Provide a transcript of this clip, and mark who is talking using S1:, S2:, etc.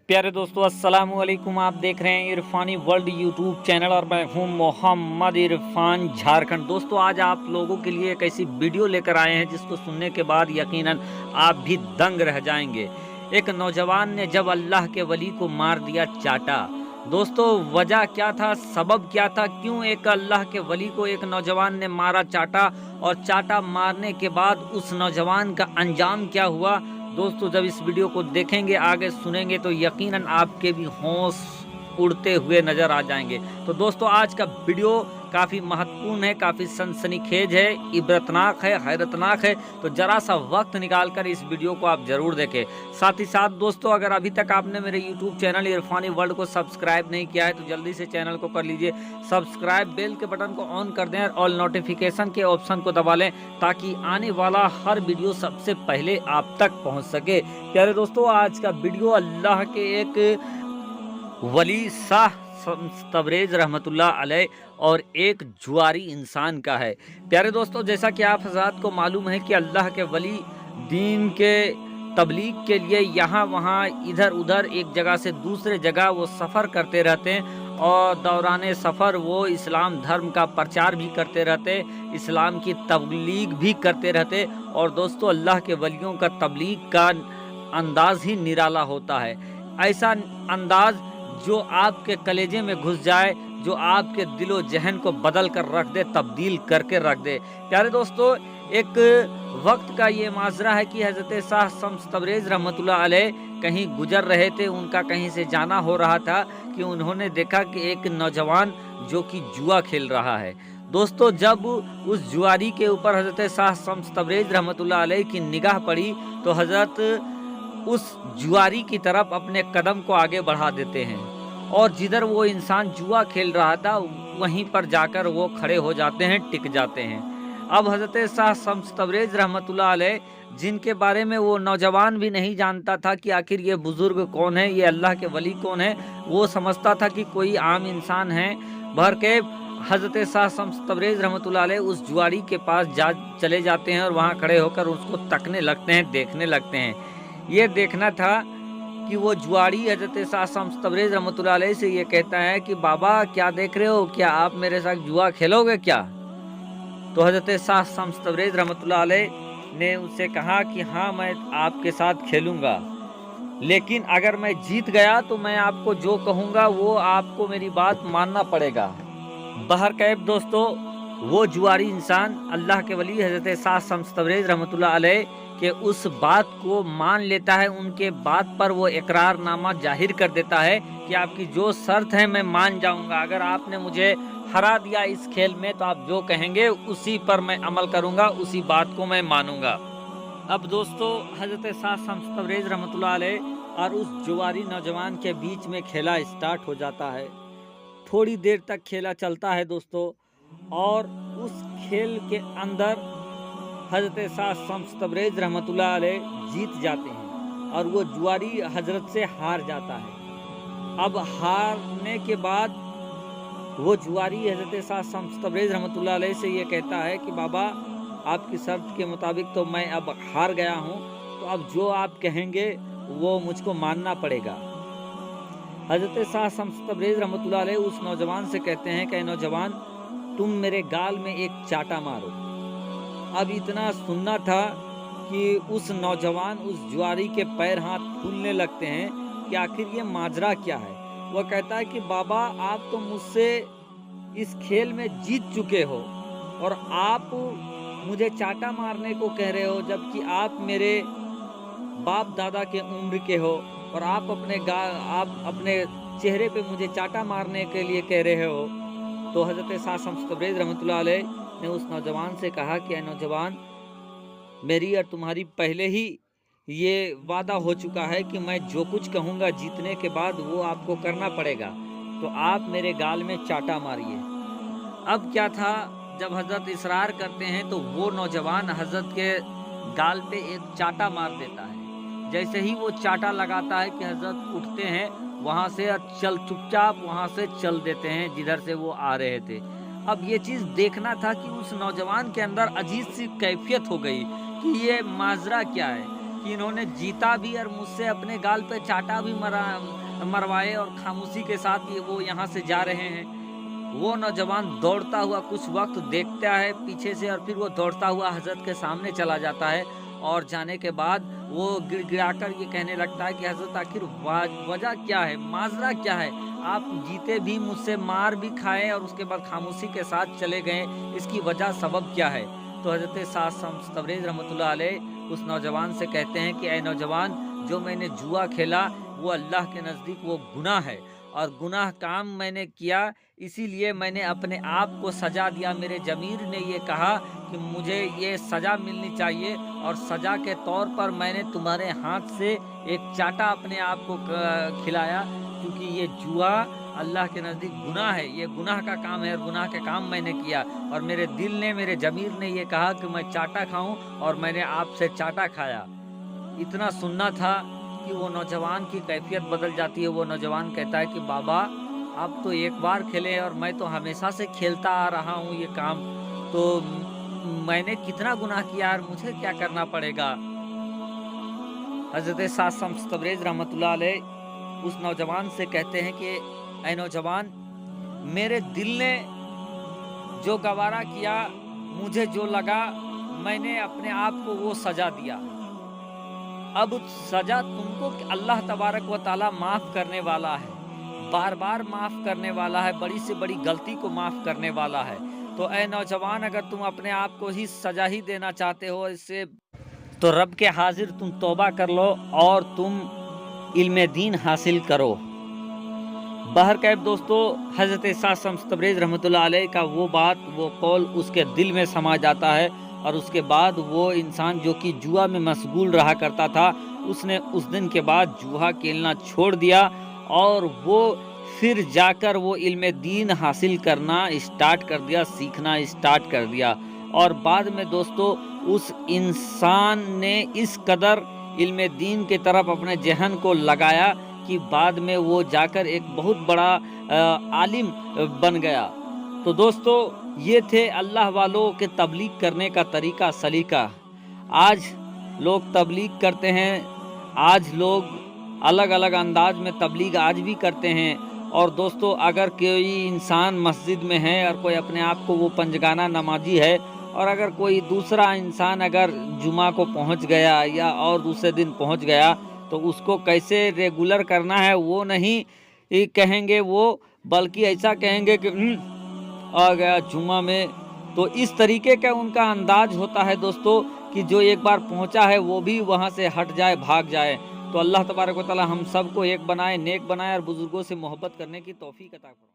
S1: प्यारे दोस्तों अस्सलाम वालेकुम। आप देख रहे हैं इरफानी वर्ल्ड यूट्यूब चैनल और मैं हूं मोहम्मद इरफान झारखंड। दोस्तों आज आप लोगों के लिए एक ऐसी वीडियो लेकर आए हैं जिसको सुनने के बाद यकीनन आप भी दंग रह जाएंगे। एक नौजवान ने जब अल्लाह के वली को मार दिया चाटा। दोस्तों वजह क्या था, सबब क्या था, क्यों एक अल्लाह के वली को एक नौजवान ने मारा चाटा, और चाटा मारने के बाद उस नौजवान का अंजाम क्या हुआ। दोस्तों जब इस वीडियो को देखेंगे, आगे सुनेंगे तो यकीनन आपके भी होश उड़ते हुए नजर आ जाएंगे। तो दोस्तों आज का वीडियो काफ़ी महत्वपूर्ण है, काफ़ी सनसनीखेज है, इबरतनाक है, हैरतनाक है। तो ज़रा सा वक्त निकाल कर इस वीडियो को आप ज़रूर देखें। साथ ही साथ दोस्तों अगर अभी तक आपने मेरे यूट्यूब चैनल इरफानी वर्ल्ड को सब्सक्राइब नहीं किया है तो जल्दी से चैनल को कर लीजिए सब्सक्राइब, बेल के बटन को ऑन कर दें और ऑल नोटिफिकेशन के ऑप्शन को दबा लें ताकि आने वाला हर वीडियो सबसे पहले आप तक पहुंच सके। प्यारे दोस्तों आज का वीडियो अल्लाह के एक वली शाह तबरेज रहमतुल्लाह अलैह और एक जुआरी इंसान का है। प्यारे दोस्तों जैसा कि आप हज़रात को मालूम है कि अल्लाह के वली दीन के तबलीग के लिए यहाँ वहाँ इधर उधर एक जगह से दूसरे जगह वो सफ़र करते रहते हैं और दौरान सफ़र वो इस्लाम धर्म का प्रचार भी करते रहते, इस्लाम की तबलीग भी करते रहते। और दोस्तों अल्लाह के वलियों का तबलीग का अंदाज ही निराला होता है, ऐसा अंदाज जो आपके कलेजे में घुस जाए, जो आपके दिलो जहन को बदल कर रख दे, तब्दील करके रख दे। प्यारे दोस्तों एक वक्त का ये माजरा है कि हज़रत शाह शम्स तबरेज़ रहमतुल्लाह अलैह कहीं गुजर रहे थे, उनका कहीं से जाना हो रहा था कि उन्होंने देखा कि एक नौजवान जो कि जुआ खेल रहा है। दोस्तों जब उस जुआरी के ऊपर हज़रत शाह शम्स तबरेज़ रहमतुल्लाह अलैह की निगाह पड़ी तो हज़रत उस जुआरी की तरफ अपने कदम को आगे बढ़ा देते हैं और जिधर वो इंसान जुआ खेल रहा था वहीं पर जाकर वो खड़े हो जाते हैं, टिक जाते हैं। अब हज़रत शाह शम्स तबरेज़ रहमतुल्लाह अलैह जिनके बारे में वो नौजवान भी नहीं जानता था कि आखिर ये बुज़ुर्ग कौन है, ये अल्लाह के वली कौन है, वो समझता था कि कोई आम इंसान है। भर के हज़रत शाह शम्स तबरेज़ रहमतुल्लाह अलैह उस जुआरी के पास चले जाते हैं और वहाँ खड़े होकर उसको तकने लगते हैं, देखने लगते हैं। ये देखना था कि वो जुआरी हज़रत शाह शम्स तबरेज़ रहमतुल्लाह अलैह से ये कहता है कि बाबा क्या देख रहे हो, क्या आप मेरे साथ जुआ खेलोगे क्या। तो हज़रत शाह शम्स तबरेज़ रहमतुल्लाह अलैह ने उससे कहा कि हाँ मैं आपके साथ खेलूँगा, लेकिन अगर मैं जीत गया तो मैं आपको जो कहूँगा वो आपको मेरी बात मानना पड़ेगा। बहरकैफ दोस्तों वो जुआरी इंसान अल्लाह के वली हज़रत शाह शम्स तबरेज़ रहमतुल्लाह अलैह कि उस बात को मान लेता है, उनके बात पर वो इकरारनामा जाहिर कर देता है कि आपकी जो शर्त है मैं मान जाऊंगा, अगर आपने मुझे हरा दिया इस खेल में तो आप जो कहेंगे उसी पर मैं अमल करूंगा, उसी बात को मैं मानूंगा। अब दोस्तों हज़रत शाह शम्स तबरेज़ रहमतुल्लाह अलैह और उस जुआरी नौजवान के बीच में खेला स्टार्ट हो जाता है। थोड़ी देर तक खेला चलता है दोस्तों, और उस खेल के अंदर हज़रत शाह शम्स तबरेज़ रहमतुल्लाह अलैह जीत जाते हैं और वो जुआरी हजरत से हार जाता है। अब हारने के बाद वो जुआरी हज़रत शाह शम्स तबरेज़ रहमतुल्लाह अलैह से ये कहता है कि बाबा आपकी शर्त के मुताबिक तो मैं अब हार गया हूँ, तो अब जो आप कहेंगे वो मुझको मानना पड़ेगा। हज़रत शाह शम्स तबरेज़ रहमतुल्लाह अलैह उस नौजवान से कहते हैं कि नौजवान तुम मेरे गाल में एक चाटा मारो। अब इतना सुनना था कि उस नौजवान उस जुआरी के पैर हाथ फूलने लगते हैं कि आखिर ये माजरा क्या है। वो कहता है कि बाबा आप तो मुझसे इस खेल में जीत चुके हो और आप मुझे चाटा मारने को कह रहे हो, जबकि आप मेरे बाप दादा के उम्र के हो और आप अपने चेहरे पे मुझे चाटा मारने के लिए कह रहे हो। तो हज़रत शाह शम्स तबरेज़ रहमतुल्लाह अलैह ने उस नौजवान से कहा कि नौजवान मेरी और तुम्हारी पहले ही ये वादा हो चुका है कि मैं जो कुछ कहूँगा जीतने के बाद वो आपको करना पड़ेगा, तो आप मेरे गाल में चाटा मारिए। अब क्या था, जब हज़रत इसरार करते हैं तो वो नौजवान हज़रत के गाल पे एक चाटा मार देता है। जैसे ही वो चाटा लगाता है कि हज़रत उठते हैं वहाँ से, चुपचाप वहाँ से चल देते हैं जिधर से वो आ रहे थे। अब ये चीज़ देखना था कि उस नौजवान के अंदर अजीब सी कैफियत हो गई कि ये माजरा क्या है। कि इन्होंने जीता भी और मुझसे अपने गाल पे चाटा भी मरवाए और खामोशी के साथ ये वो यहाँ से जा रहे हैं। वो नौजवान दौड़ता हुआ कुछ वक्त देखता है पीछे से और फिर वो दौड़ता हुआ हजरत के सामने चला जाता है और जाने के बाद वो गिड़गिड़ाकर ये कहने लगता है कि हजरत आखिर वजह क्या है, माजरा क्या है, आप जीते भी मुझसे मार भी खाए और उसके बाद खामोशी के साथ चले गए, इसकी वजह सबब क्या है। तो हजरत साद शम्स तबरेज़ रहमतुल्लाह अलैह उस नौजवान से कहते हैं कि ऐ नौजवान, जो मैंने जुआ खेला वो अल्लाह के नज़दीक वो गुनाह है और गुनाह काम मैंने किया, इसीलिए मैंने अपने आप को सज़ा दिया। मेरे ज़मीर ने ये कहा कि मुझे ये सज़ा मिलनी चाहिए और सज़ा के तौर पर मैंने तुम्हारे हाथ से एक चाटा अपने आप को खिलाया, क्योंकि ये जुआ अल्लाह के नज़दीक गुनाह है, ये गुनाह का काम है और गुनाह के काम मैंने किया और मेरे दिल ने, मेरे ज़मीर ने ये कहा कि मैं चाटा खाऊं और मैंने आपसे चाटा खाया। इतना सुनना था कि वो नौजवान की कैफियत बदल जाती है। वो नौजवान कहता है कि बाबा, आप तो एक बार खेले और मैं तो हमेशा से खेलता आ रहा हूँ ये काम, तो मैंने कितना गुनाह किया और मुझे क्या करना पड़ेगा। हज़रत साद शम्स तबरेज़ रहमतुल्लाह अलैह उस नौजवान से कहते हैं कि ऐ नौजवान, मेरे दिल ने जो गवारा किया, मुझे जो लगा, मैंने अपने आप को वो सज़ा दिया। अब सज़ा तुमको अल्लाह तबारक व ताला माफ़ करने वाला है, बार बार माफ़ करने वाला है, बड़ी से बड़ी गलती को माफ़ करने वाला है। तो ऐ नौजवान, अगर तुम अपने आप को ही सज़ा ही देना चाहते हो इससे, तो रब के हाजिर तुम तौबा कर लो और तुम इल्म दीन हासिल करो। बहरकैफ दोस्तों, हज़रत साद शम्स तबरेज़ रहमतुल्लाह अलैह का वो बात, वो कौल उसके दिल में समा जाता है और उसके बाद वो इंसान जो कि जुआ में मशगूल रहा करता था, उसने उस दिन के बाद जुआ खेलना छोड़ दिया और वो फिर जाकर वो इल्म दीन हासिल करना स्टार्ट कर दिया, सीखना स्टार्ट कर दिया। और बाद में दोस्तों उस इंसान ने इस कदर इल्म दीन की तरफ अपने जहन को लगाया कि बाद में वो जाकर एक बहुत बड़ा आलिम बन गया। तो दोस्तों, ये थे अल्लाह वालों के तबलीग करने का तरीका सलीका। आज लोग तबलीग करते हैं, आज लोग अलग अलग अंदाज में तबलीग आज भी करते हैं। और दोस्तों, अगर कोई इंसान मस्जिद में है और कोई अपने आप को वो पंजगाना नमाजी है, और अगर कोई दूसरा इंसान अगर जुमा को पहुंच गया या और दूसरे दिन पहुंच गया, तो उसको कैसे रेगुलर करना है वो नहीं कहेंगे वो, बल्कि ऐसा कहेंगे कि आ गया जुमा में। तो इस तरीके का उनका अंदाज होता है दोस्तों कि जो एक बार पहुंचा है वो भी वहां से हट जाए, भाग जाए। तो अल्लाह तबारक व तआला हम सबको एक बनाए, नेक बनाए और बुजुर्गों से मोहब्बत करने की तौफीक अता फरमाए।